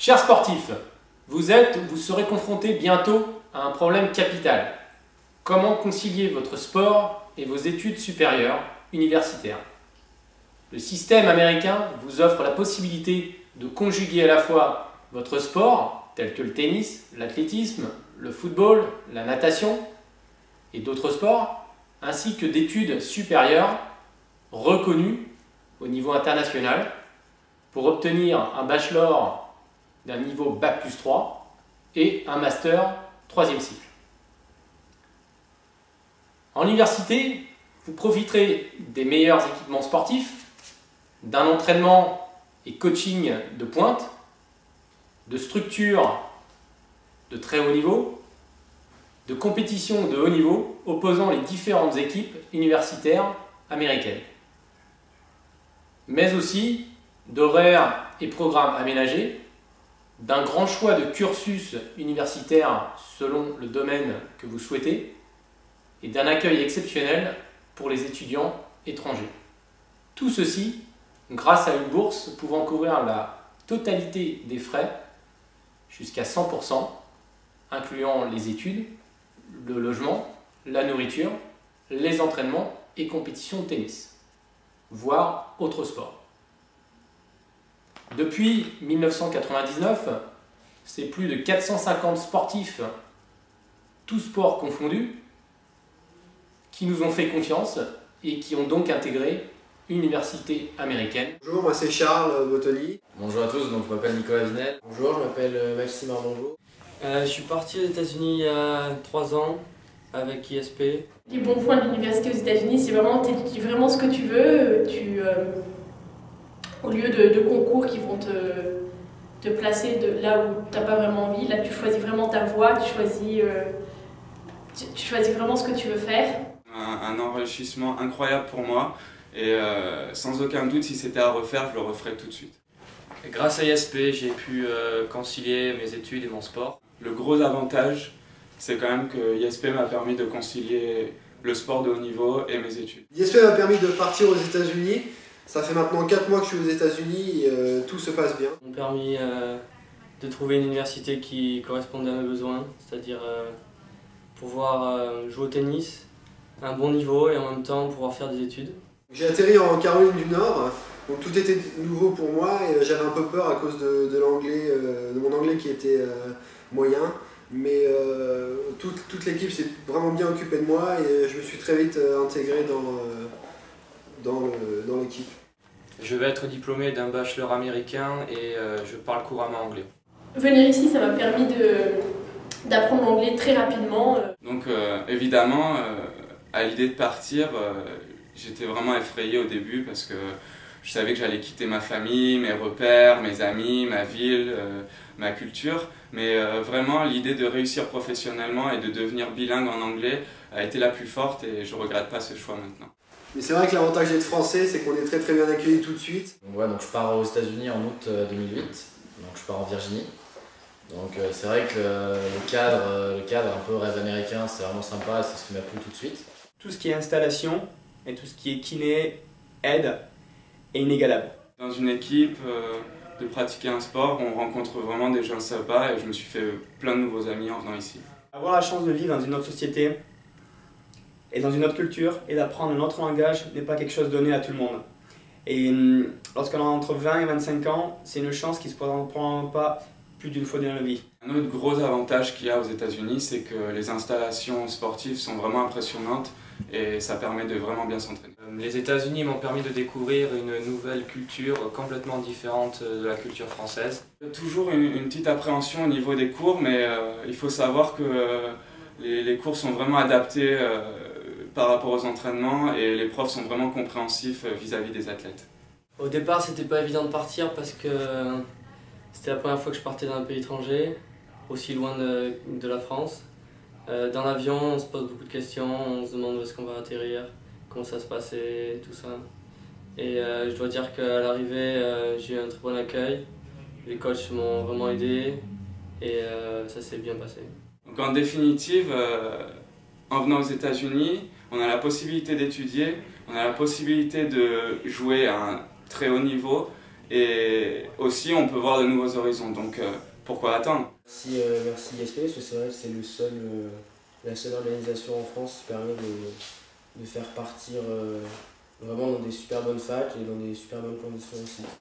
Chers sportifs, vous êtes ou vous serez confrontés bientôt à un problème capital. Comment concilier votre sport et vos études supérieures universitaires? Le système américain vous offre la possibilité de conjuguer à la fois votre sport, tel que le tennis, l'athlétisme, le football, la natation et d'autres sports, ainsi que d'études supérieures reconnues au niveau international pour obtenir un bachelor d'un niveau Bac+3 et un master 3e cycle. En université, vous profiterez des meilleurs équipements sportifs, d'un entraînement et coaching de pointe, de structures de très haut niveau, de compétitions de haut niveau opposant les différentes équipes universitaires américaines, mais aussi d'horaires et programmes aménagés, d'un grand choix de cursus universitaire selon le domaine que vous souhaitez et d'un accueil exceptionnel pour les étudiants étrangers. Tout ceci grâce à une bourse pouvant couvrir la totalité des frais jusqu'à 100%, incluant les études, le logement, la nourriture, les entraînements et compétitions de tennis, voire autres sports. Depuis 1999, c'est plus de 450 sportifs, tous sports confondus, qui nous ont fait confiance et qui ont donc intégré une université américaine. Bonjour, moi c'est Charles Bottoni. Bonjour à tous, donc je m'appelle Nicolas Vinel. Bonjour, je m'appelle Maxime Armangeau. Je suis parti aux États-Unis il y a 3 ans avec ISP. Les bons points de l'université aux États-Unis, c'est vraiment, tu étudies vraiment ce que tu veux. Au lieu de concours qui vont te placer là où tu n'as pas vraiment envie, là tu choisis vraiment ta voie, tu choisis vraiment ce que tu veux faire. Un enrichissement incroyable pour moi et sans aucun doute, si c'était à refaire, je le referais tout de suite. Et grâce à ISP, j'ai pu concilier mes études et mon sport. Le gros avantage, c'est quand même que ISP m'a permis de concilier le sport de haut niveau et mes études. ISP m'a permis de partir aux États-Unis. Ça fait maintenant 4 mois que je suis aux États-Unis et tout se passe bien. Ils m'ont permis de trouver une université qui correspondait à mes besoins, c'est-à-dire pouvoir jouer au tennis à un bon niveau et en même temps pouvoir faire des études. J'ai atterri en Caroline du Nord, donc tout était nouveau pour moi et j'avais un peu peur à cause de l'anglais, de mon anglais qui était moyen. Mais toute l'équipe s'est vraiment bien occupée de moi et je me suis très vite intégré dans l'équipe. Je vais être diplômé d'un bachelor américain et je parle couramment anglais. Venir ici, ça m'a permis d'apprendre l'anglais très rapidement. Donc évidemment, à l'idée de partir, j'étais vraiment effrayé au début parce que je savais que j'allais quitter ma famille, mes repères, mes amis, ma ville, ma culture. Mais vraiment, l'idée de réussir professionnellement et de devenir bilingue en anglais a été la plus forte et je ne regrette pas ce choix maintenant. Mais c'est vrai que l'avantage d'être français, c'est qu'on est très bien accueillis tout de suite. Donc je pars aux États-Unis en août 2008, donc je pars en Virginie. Donc c'est vrai que le cadre un peu rêve américain, c'est vraiment sympa, c'est ce qui m'a plu tout de suite. Tout ce qui est installation et tout ce qui est kiné, aide est inégalable. Dans une équipe, de pratiquer un sport, on rencontre vraiment des gens sympas et je me suis fait plein de nouveaux amis en venant ici. Avoir la chance de vivre dans une autre société et dans une autre culture et d'apprendre un autre langage n'est pas quelque chose donné à tout le monde. Et lorsqu'on a entre 20 et 25 ans, c'est une chance qui ne se présentera pas plus d'une fois dans la vie. Un autre gros avantage qu'il y a aux États-Unis, c'est que les installations sportives sont vraiment impressionnantes et ça permet de vraiment bien s'entraîner. Les États-Unis m'ont permis de découvrir une nouvelle culture complètement différente de la culture française. Toujours une petite appréhension au niveau des cours, mais il faut savoir que les cours sont vraiment adaptés par rapport aux entraînements et les profs sont vraiment compréhensifs vis-à-vis des athlètes. Au départ, c'était pas évident de partir parce que c'était la première fois que je partais dans un pays étranger, aussi loin de la France. Dans l'avion, on se pose beaucoup de questions, on se demande où est-ce qu'on va atterrir, comment ça se passe et tout ça. Et je dois dire qu'à l'arrivée, j'ai eu un très bon accueil. Les coachs m'ont vraiment aidé et ça s'est bien passé. Donc en définitive, en venant aux États-Unis, on a la possibilité d'étudier, on a la possibilité de jouer à un très haut niveau et aussi on peut voir de nouveaux horizons, donc pourquoi attendre? Merci ISP, parce que c'est vrai que c'est la seule organisation en France qui permet de faire partir vraiment dans des super bonnes facs et dans des super bonnes conditions aussi.